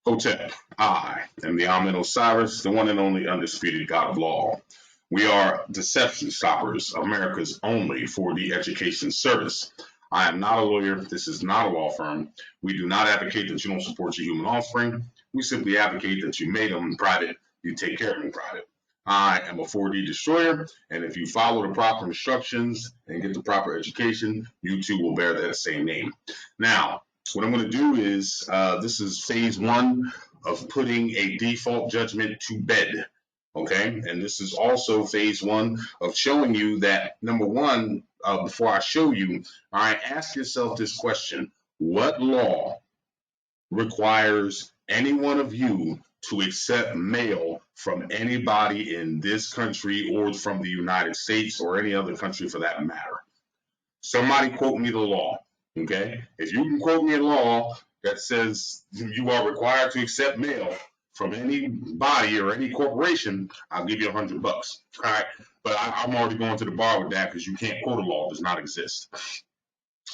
Hotep, I am the Amen Osiris, the one and only undisputed God of law. We are Deception Stoppers, America's only 4D education service. I am not a lawyer. This is not a law firm. We do not advocate that you don't support your human offspring. We simply advocate that you made them in private, you take care of them in private. I am a 4D destroyer, and if you follow the proper instructions and get the proper education, you too will bear that same name. Now, what I'm going to do is, this is phase one of putting a default judgment to bed. Okay, and this is also phase one of showing you that, number one, before I show you, all right, ask yourself this question: what law requires any one of you to accept mail from anybody in this country or from the United States or any other country for that matter? Somebody quote me the law. Okay, if you can quote me a law that says you are required to accept mail from anybody or any corporation, I'll give you $100. All right, but I'm already going to the bar with that because you can't quote a law that does not exist.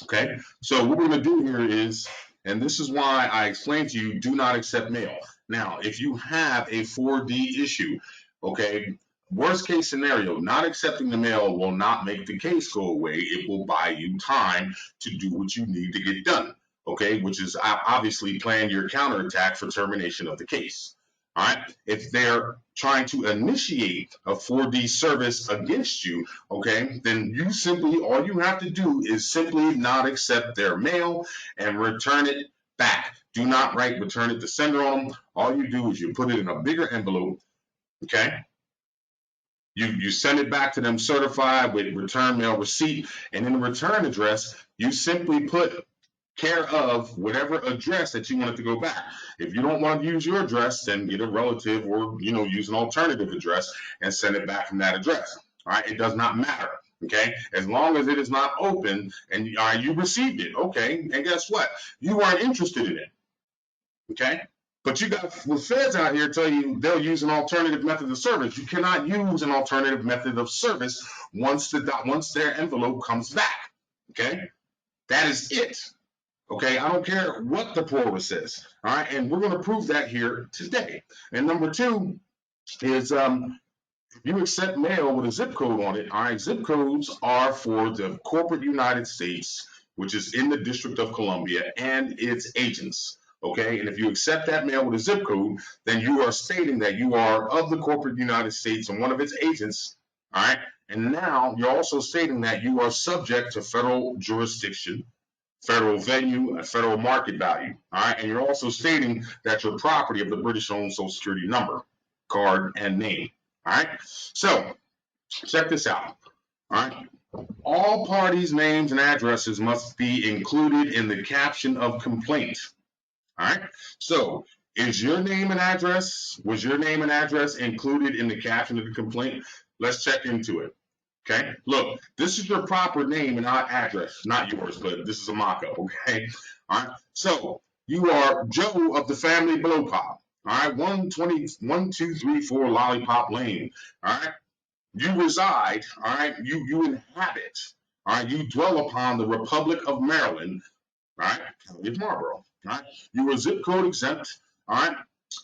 Okay, so what we're going to do here is, and this is why I explained to you, do not accept mail. Now, if you have a 4D issue, okay, worst case scenario, not accepting the mail will not make the case go away. It will buy you time to do what you need to get done, okay, which is obviously plan your counterattack for termination of the case. All right, if they're trying to initiate a 4D service against you, okay, then you simply, all you have to do is simply not accept their mail and return it back. Do not write return it to sender on them. All you do is you put it in a bigger envelope, okay? You send it back to them certified with return mail receipt, and in the return address, you simply put care of whatever address that you want it to go back. If you don't want to use your address, then get a relative or, use an alternative address and send it back from that address. All right, it does not matter. Okay, as long as it is not open and you received it. Okay, and guess what? You weren't interested in it. Okay, but you got the feds out here tell you they'll use an alternative method of service. You cannot use an alternative method of service once their envelope comes back. Okay, that is it. Okay, I don't care what the parole says. All right, and we're going to prove that here today. And number two is if you accept mail with a zip code on it, all right, zip codes are for the corporate United States, which is in the District of Columbia, and its agents. Okay, and if you accept that mail with a zip code, then you are stating that you are of the corporate United States and one of its agents. All right, and now you're also stating that you are subject to federal jurisdiction, federal venue, and federal market value. All right, and you're also stating that you're property of the British-owned Social Security number, card, and name. All right, so check this out. All right, all parties' names and addresses must be included in the caption of complaint. All right, so was your name and address included in the caption of the complaint? Let's check into it. Okay, look, this is your proper name and address, not yours, but this is a mock-up, okay? All right, so you are Joe of the family Blow Pop, all right, 12334 Lollipop Lane, all right? You reside, all right, you inhabit, all right, you dwell upon the Republic of Maryland, all right, County of Marlborough, all right? You are zip code exempt, all right,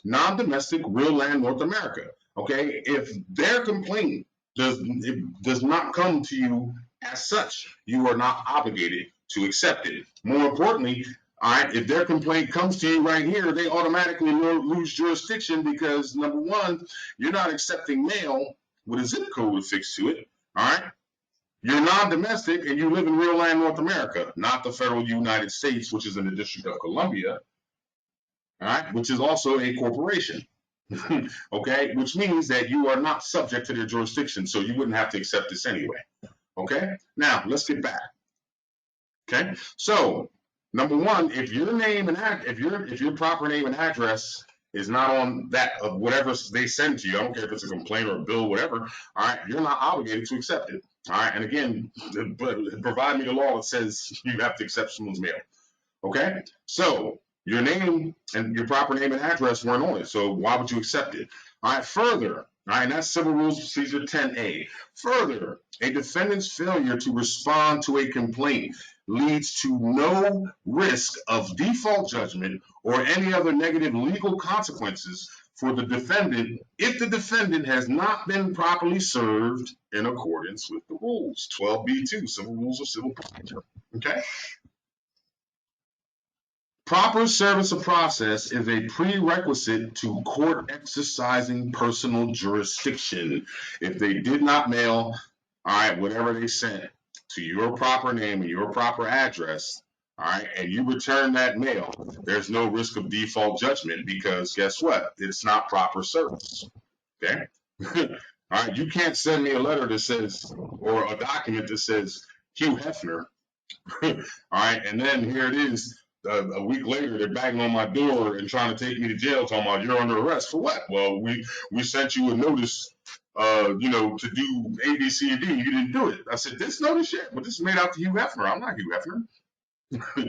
non-domestic, real land, North America, okay? If their complaint does not come to you as such, you are not obligated to accept it. More importantly, all right, if their complaint comes to you right here, they automatically lose jurisdiction because, number one, you're not accepting mail with a zip code affixed to it. All right, you're non-domestic and you live in real land North America, not the federal United States, which is in the District of Columbia. All right, which is also a corporation. Okay, which means that you are not subject to their jurisdiction, so you wouldn't have to accept this anyway. Okay, now let's get back. Okay, so number one, if your name and if your proper name and address is not on that of whatever they send to you, I don't care if it's a complaint or a bill, whatever. All right, you're not obligated to accept it. All right, and again, provide me the law that says you have to accept someone's mail. Okay, so your name and your proper name and address weren't on it, so why would you accept it? All right, further, All right, that's Civil Rules Procedure 10A. Further, a defendant's failure to respond to a complaint leads to no risk of default judgment or any other negative legal consequences for the defendant if the defendant has not been properly served in accordance with the rules. 12B2, Civil Rules of Civil Procedure. Okay? Proper service of process is a prerequisite to court exercising personal jurisdiction. If they did not mail, all right, whatever they sent to your proper name and your proper address, all right, and you return that mail, there's no risk of default judgment because guess what? It's not proper service. Okay? All right, you can't send me a letter that says, or a document that says Hugh Hefner, all right, and then here it is. A week later, they're banging on my door and trying to take me to jail, talking about you're under arrest for what? Well, we sent you a notice, to do A, B, C, and D. You didn't do it. I said, this notice yet? But this is made out to Hugh Hefner. I'm not Hugh Hefner. All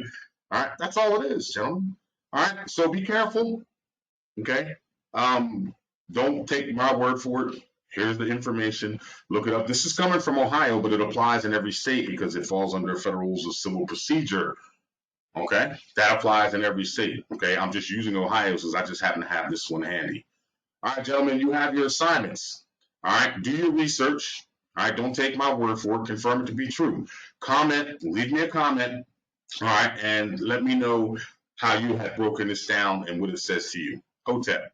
right, that's all it is, gentlemen. All right, so be careful. Okay, don't take my word for it. Here's the information. Look it up. This is coming from Ohio, but it applies in every state because it falls under Federal Rules of Civil Procedure. Okay, that applies in every state. Okay, I'm just using Ohio because I just happen to have this one handy. All right, gentlemen, you have your assignments. All right, do your research. All right, don't take my word for it. Confirm it to be true. Comment, leave me a comment. All right, and let me know how you have broken this down and what it says to you. Hotep.